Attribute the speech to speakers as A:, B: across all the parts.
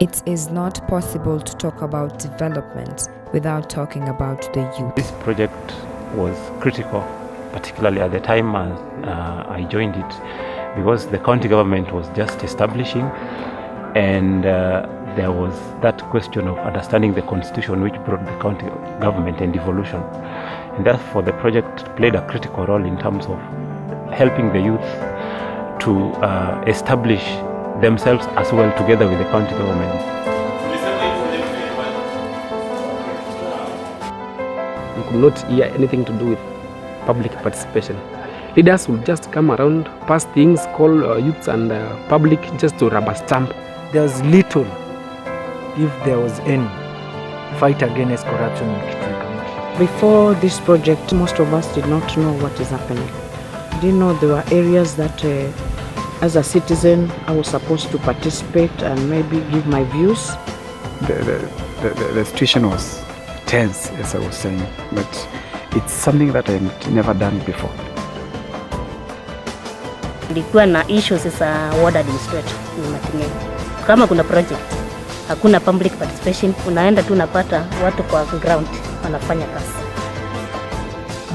A: It is not possible to talk about development without talking about the youth.
B: This project was critical, particularly at the time I joined it, because the county government was just establishing, and there was that question of understanding the constitution, which brought the county government and devolution. And therefore the project played a critical role in terms of helping the youth to establish themselves as well together with the county government.
C: We could not hear anything to do with public participation. Leaders will just come around, pass things, call youths and public just to rubber stamp.
D: There was little, if there was any, fight against corruption in Kitui County.
E: Before this project, most of us did not know what is happening. Didn't know there were areas that as a citizen, I was supposed to participate and maybe give my views.
F: The situation was tense, as I was saying, but it's something that I've never done before.
G: Ilikuwa na issues za ward administrator ni Matete. Kama kuna project, hakuna public participation, unaenda tu unapata watu kwa ground wanafanya kazi.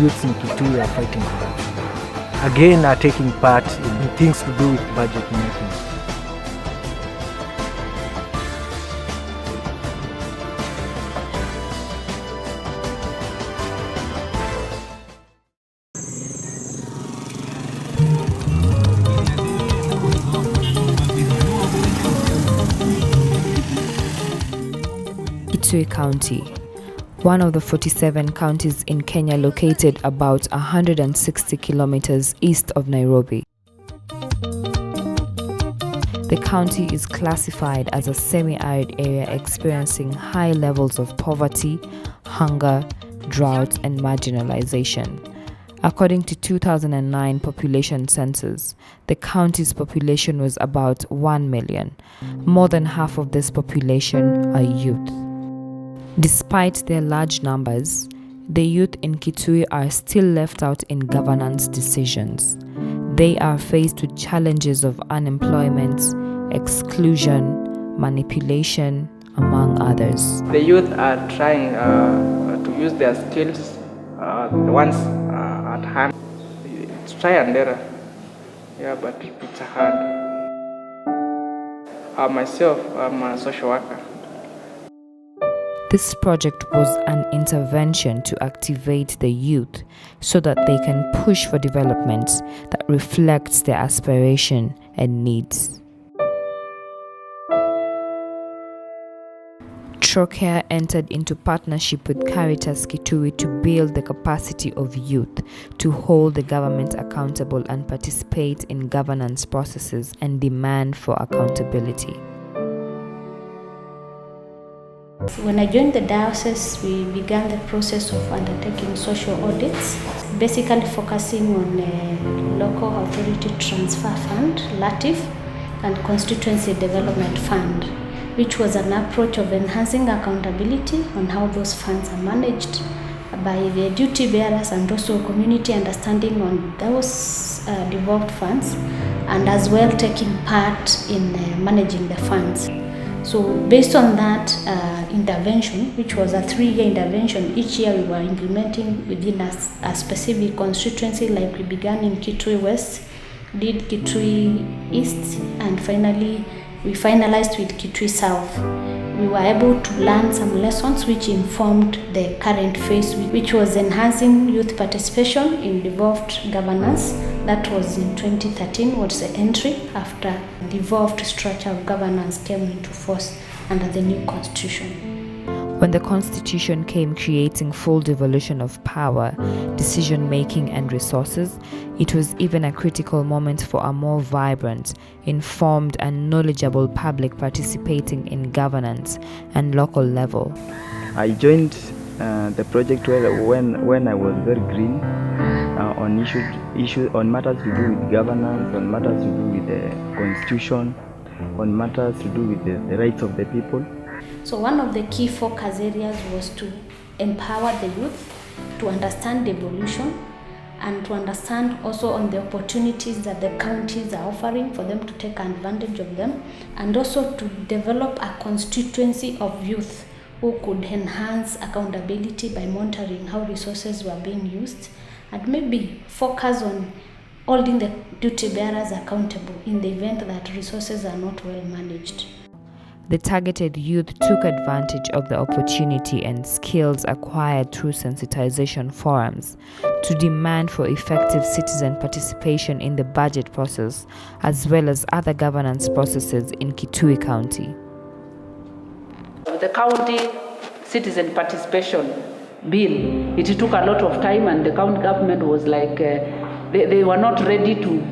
D: Youths in Kitui are fighting corruption. Again, are taking part in things to do with budget making.
A: Kitui County, one of the 47 counties in Kenya located about 160 kilometers east of Nairobi. The county is classified as a semi-arid area experiencing high levels of poverty, hunger, drought, and marginalization. According to 2009 population census, the county's population was about 1 million. More than half of this population are youth. Despite their large numbers, the youth in Kitui are still left out in governance decisions. They are faced with challenges of unemployment, exclusion, manipulation, among others.
H: The youth are trying to use their skills, the ones at hand. It's try and error, but it's hard. Myself, I'm a social worker.
A: This project was an intervention to activate the youth so that they can push for development that reflects their aspiration and needs. Trocare entered into partnership with Caritas Kitui to build the capacity of youth to hold the government accountable and participate in governance processes and demand for accountability.
I: When I joined the diocese, we began the process of undertaking social audits, basically focusing on local authority transfer fund, LATIF, and constituency development fund, which was an approach of enhancing accountability on how those funds are managed by the duty bearers and also community understanding on those devolved funds, and as well taking part in managing the funds. So based on that intervention, which was a 3-year intervention, each year we were implementing within a specific constituency, like we began in Kitui West, did Kitui East, and finally we finalized with Kitui South. We were able to learn some lessons which informed the current phase, which was enhancing youth participation in devolved governance. That was in 2013, was the entry after devolved structure of governance came into force under the new constitution.
A: When the constitution came creating full devolution of power, decision-making and resources, it was even a critical moment for a more vibrant, informed and knowledgeable public participating in governance and local level.
J: I joined the project when I was very green on issues on matters to do with governance, on matters to do with the constitution, on matters to do with the rights of the people.
I: So one of the key focus areas was to empower the youth to understand devolution and to understand also on the opportunities that the counties are offering for them to take advantage of them, and also to develop a constituency of youth who could enhance accountability by monitoring how resources were being used, and maybe focus on holding the duty bearers accountable in the event that resources are not well managed.
A: The targeted youth took advantage of the opportunity and skills acquired through sensitization forums to demand for effective citizen participation in the budget process as well as other governance processes in Kitui County.
K: The county citizen participation bill, it took a lot of time, and the county government was like, they were not ready to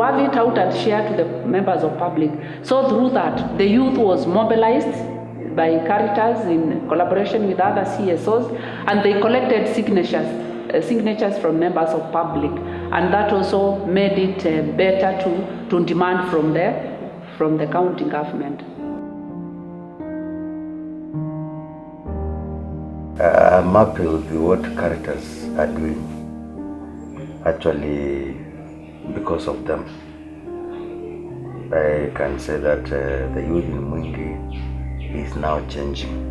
K: have it out and share to the members of public. So through that, the youth was mobilized by Caritas in collaboration with other CSOs, and they collected signatures from members of public, and that also made it better to demand from the county government.
L: I'm happy with what Caritas are doing. Actually, because of them, I can say that the youth in Mwingi is now changing.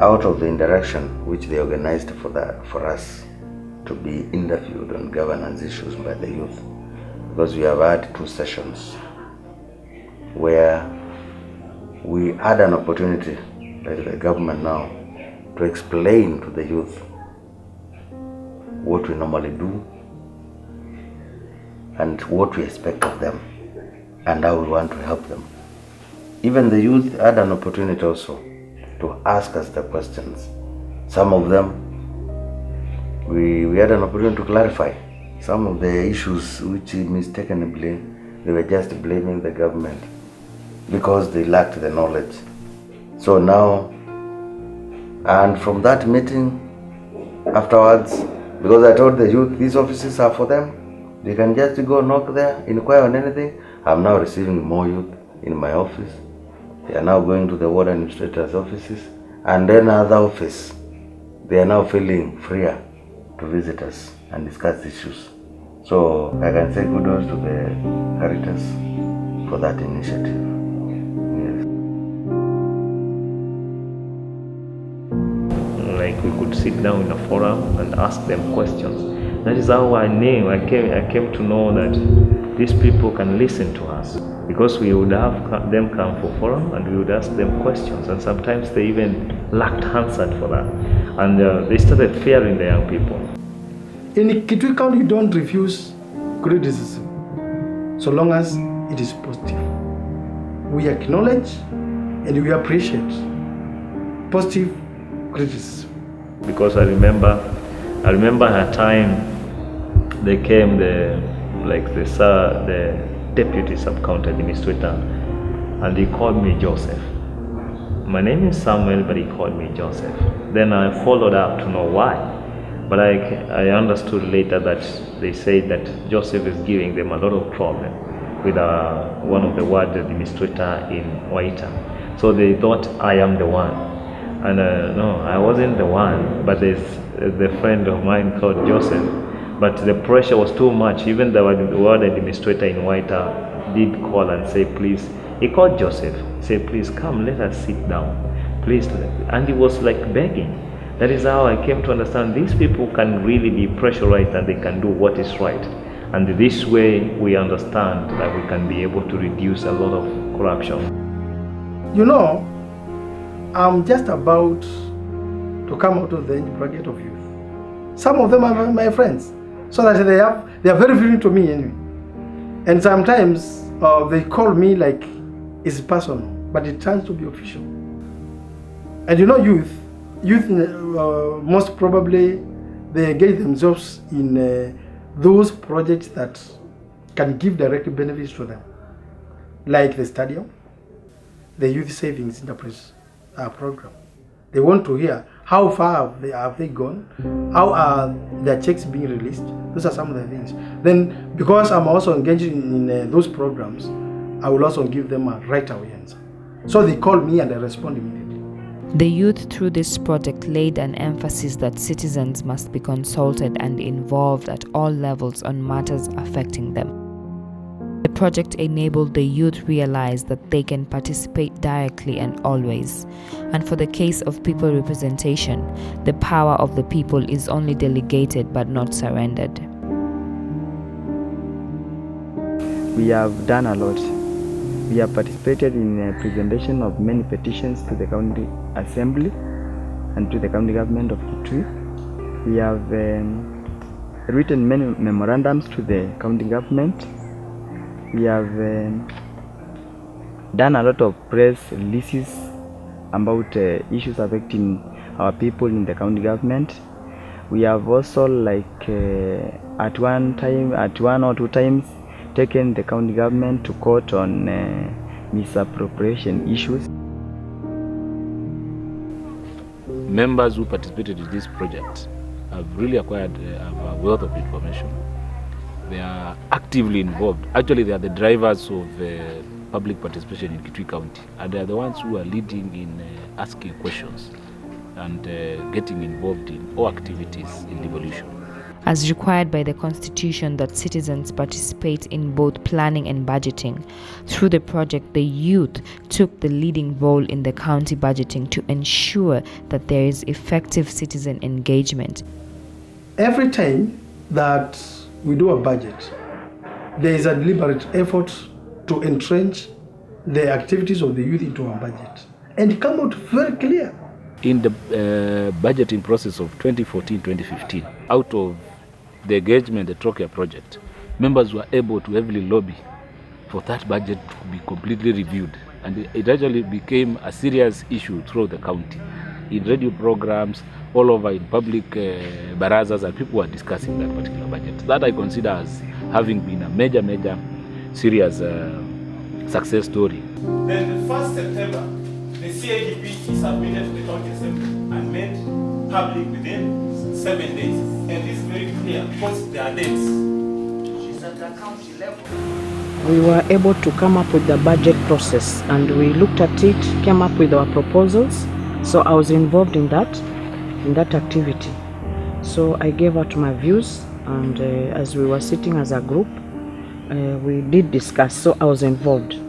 L: Out of the interaction which they organized for us to be interviewed on governance issues by the youth, because we have had 2 sessions where we had an opportunity by the government now to explain to the youth what we normally do and what we expect of them and how we want to help them. Even the youth had an opportunity also to ask us the questions. Some of them, we had an opportunity to clarify some of the issues which mistakenly they were just blaming the government because they lacked the knowledge. So now, and from that meeting afterwards, because I told the youth these offices are for them, they can just go knock there, inquire on anything. I'm now receiving more youth in my office. They are now going to the ward administrators' offices, and then other office. They are now feeling freer to visit us and discuss issues. So I can say kudos to the Caritas for that initiative.
B: Like we could sit down in a forum and ask them questions. That is how I came to know that these people can listen to us, because we would have them come for forum and we would ask them questions, and sometimes they even lacked answered for that, and they started fearing the young people.
M: In Kitui County, you don't refuse criticism so long as it is positive. We acknowledge and we appreciate positive criticism.
B: Because I remember a time they came, the deputy sub-county administrator, and he called me Joseph. My name is Samuel, but he called me Joseph. Then I followed up to know why, but I understood later that they said that Joseph is giving them a lot of problem with one of the ward administrator in Waita. So they thought I am the one, and no, I wasn't the one, but there's the friend of mine called Joseph. But the pressure was too much. Even the ward administrator in Waita did call and say, please. He called Joseph, said, please come, let us sit down, please. And he was like begging. That is how I came to understand these people can really be pressurized and they can do what is right. And this way we understand that we can be able to reduce a lot of corruption.
M: You know, I'm just about to come out of the bracket of youth. Some of them are my friends, so that they are very friendly to me anyway. And sometimes they call me like it's personal, but it turns to be official. And you know, youth most probably they engage themselves in those projects that can give direct benefits to them, like the stadium, the youth savings enterprise program. They want to hear how far have they gone, how are their checks being released. Those are some of the things. Then, because I'm also engaged in those programs, I will also give them a right away answer. So they call me and I respond immediately.
A: The youth through this project laid an emphasis that citizens must be consulted and involved at all levels on matters affecting them. The project enabled the youth realize that they can participate directly and always. And for the case of people representation, the power of the people is only delegated but not surrendered.
J: We have done a lot. We have participated in the presentation of many petitions to the county assembly and to the county government of Kitui. We have written many memorandums to the county government. We have done a lot of press releases about issues affecting our people in the county government. We have also, at one or two times, taken the county government to court on misappropriation issues.
N: Members who participated in this project have really acquired a wealth of information. They are actively involved. Actually, they are the drivers of public participation in Kitui County, and they are the ones who are leading in asking questions and getting involved in all activities in devolution.
A: As required by the Constitution that citizens participate in both planning and budgeting, through the project, the youth took the leading role in the county budgeting to ensure that there is effective citizen engagement.
M: Every time that we do a budget, there is a deliberate effort to entrench the activities of the youth into our budget and come out very clear.
N: In the budgeting process of 2014-2015, out of the engagement, the Trocare project, members were able to heavily lobby for that budget to be completely reviewed. And it actually became a serious issue throughout the county. In radio programs, all over in public barazas, and people were discussing that particular budget. That I consider as having been a major, serious success story.
O: Then the 1st September, the CADP is submitted to the county assembly and made public within 7 days. And this is very clear because there are dates. She's at the county level.
E: We were able to come up with the budget process and we looked at it, came up with our proposals. So I was involved in that activity. So I gave out my views, and as we were sitting as a group, we did discuss, so I was involved.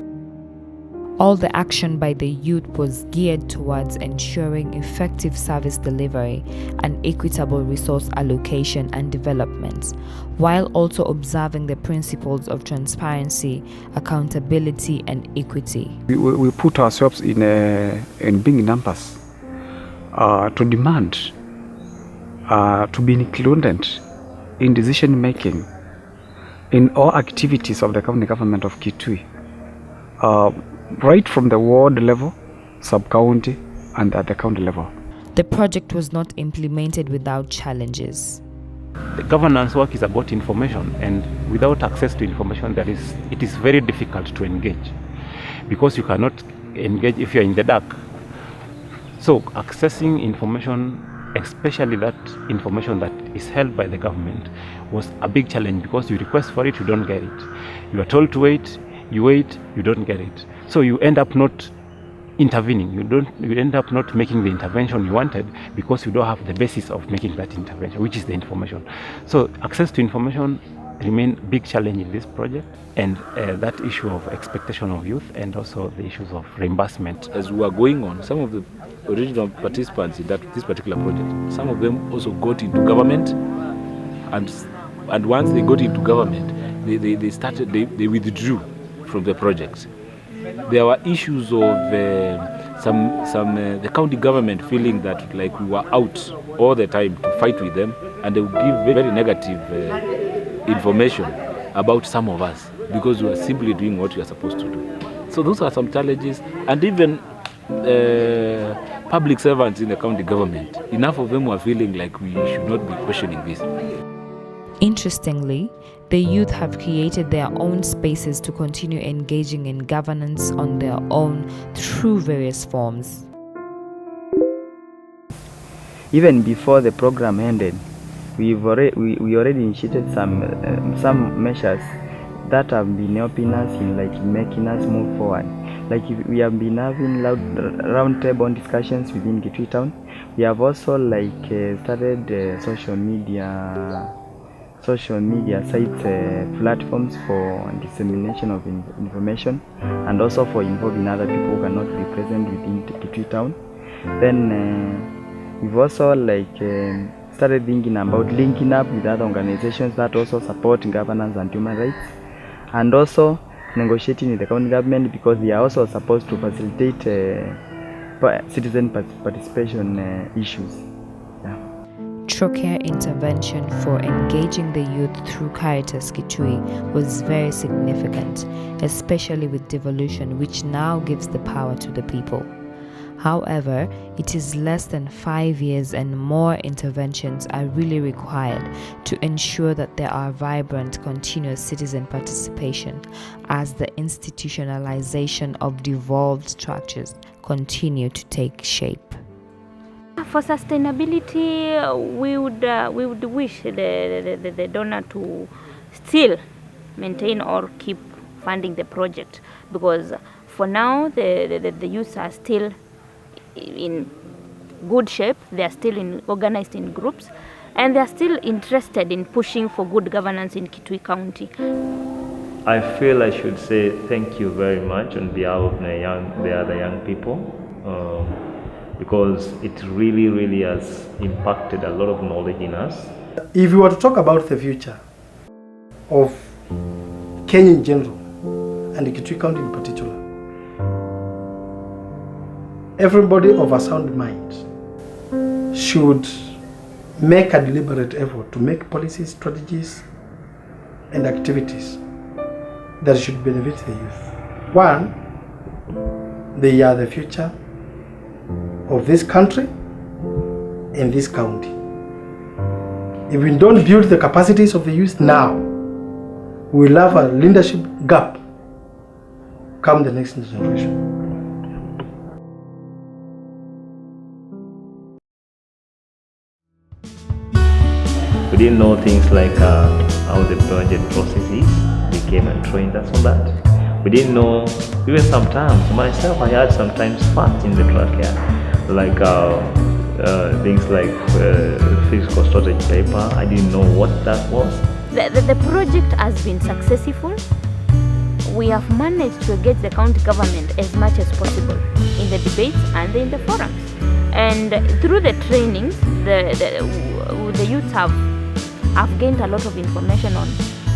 A: All the action by the youth was geared towards ensuring effective service delivery and equitable resource allocation and development, while also observing the principles of transparency, accountability, and equity.
F: We put ourselves in big numbers to demand to be included in decision making in all activities of the county government of Kitui. Right from the ward level, sub-county, and at the county level.
A: The project was not implemented without challenges.
B: The governance work is about information, and without access to information, it is very difficult to engage, because you cannot engage if you're in the dark. So accessing information, especially that information that is held by the government, was a big challenge, because you request for it, you don't get it. You are told to wait, you don't get it. So you end up not intervening. You end up not making the intervention you wanted, because you don't have the basis of making that intervention, which is the information. So access to information remain a big challenge in this project, and that issue of expectation of youth, and also the issues of reimbursement.
N: As we were going on, some of the original participants in this particular project, some of them also got into government, and once they got into government, they withdrew from the project. There were issues of the county government feeling that we were out all the time to fight with them, and they would give very negative information about some of us, because we were simply doing what we are supposed to do. So those are some challenges, and even public servants in the county government, enough of them were feeling like we should not be questioning this.
A: Interestingly, the youth have created their own spaces to continue engaging in governance on their own through various forms.
J: Even before the program ended, we already initiated some measures that have been helping us in making us move forward. Like we have been having round table discussions within Kitui Town. We have also started social media sites, platforms for dissemination of information, and also for involving other people who cannot be present within Kitui Town. Then we've also started thinking about linking up with other organizations that also support governance and human rights, and also negotiating with the county government, because they are also supposed to facilitate citizen participation issues.
A: Trocare intervention for engaging the youth through Caritas Kitui was very significant, especially with devolution, which now gives the power to the people. However, it is less than 5 years and more interventions are really required to ensure that there are vibrant, continuous citizen participation as the institutionalization of devolved structures continue to take shape.
P: For sustainability, we would wish the donor to still maintain or keep funding the project, because for now the youths are still in good shape. They are still organized in groups, and they are still interested in pushing for good governance in Kitui County.
Q: I feel I should say thank you very much on behalf of the other young people, because it really has impacted a lot of knowledge in us.
M: If you were to talk about the future of Kenya in general and the Kitui County in particular, everybody of a sound mind should make a deliberate effort to make policies, strategies, and activities that should benefit the youth. One, they are the future of this country and this county. If we don't build the capacities of the youth now, we will have a leadership gap come the next generation.
Q: We didn't know things like how the budget process is. They came and trained us on that. We didn't know, even sometimes, myself, I had sometimes facts in the trachea, like things like physical storage paper. I didn't know what that was.
P: The project has been successful. We have managed to engage the county government as much as possible in the debates and in the forums. And through the trainings, the youth have gained a lot of information on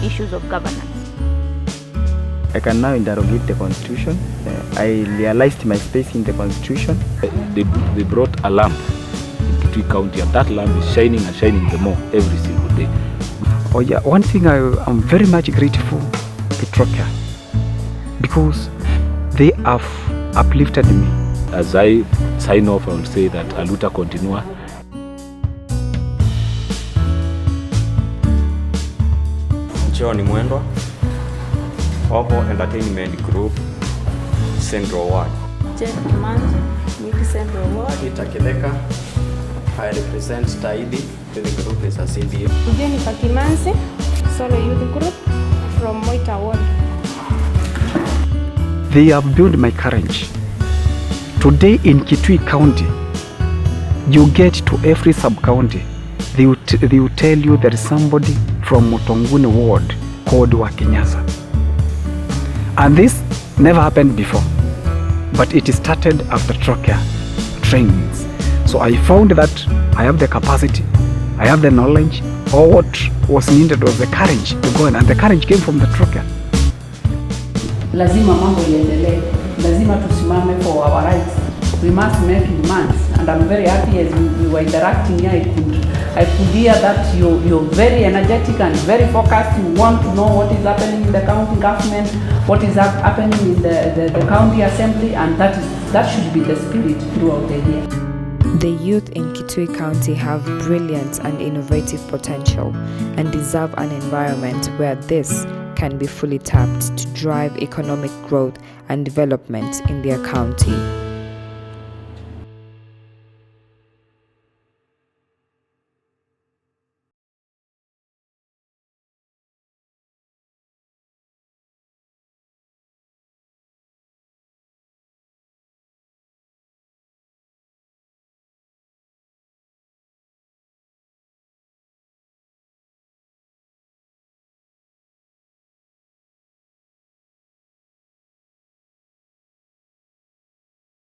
P: issues of governance.
J: I can now interrogate the Constitution. I realized my space in the Constitution.
N: They brought a lamp in Kitui County, and that lamp is shining and shining the more every single day.
F: Oh yeah, one thing I'm very much grateful to Trocare, because they have uplifted me.
N: As I sign off, I will say that Aluta Continua.
R: John Mwendwa, Oho Entertainment Group, Central Ward.
S: Jeff Kimanzi, Miki Central Ward.
R: Peter Kileka, I represent Taidi, the group is a CDA.
S: Jennifer Kimanzi, Solo Youth Group from Moita Ward.
F: They have built my courage. Today in Kitui County, you get to every sub-county, they will tell you there is somebody from Mutonguni Ward called Wakinyasa. And this never happened before, but it started after Trocare trainings. So I found that I have the capacity, I have the knowledge. All what was needed was the courage to go in, and the courage came from the Trocare.
K: Lazima mambo iendelee, lazima tusimame for our rights. We must make demands, and I'm very happy as we were interacting here. I could hear that you're very energetic and very focused. You want to know what is happening in the county government, what is happening in the county assembly, and that should be the spirit throughout the year.
A: The youth in Kitui County have brilliant and innovative potential and deserve an environment where this can be fully tapped to drive economic growth and development in their county.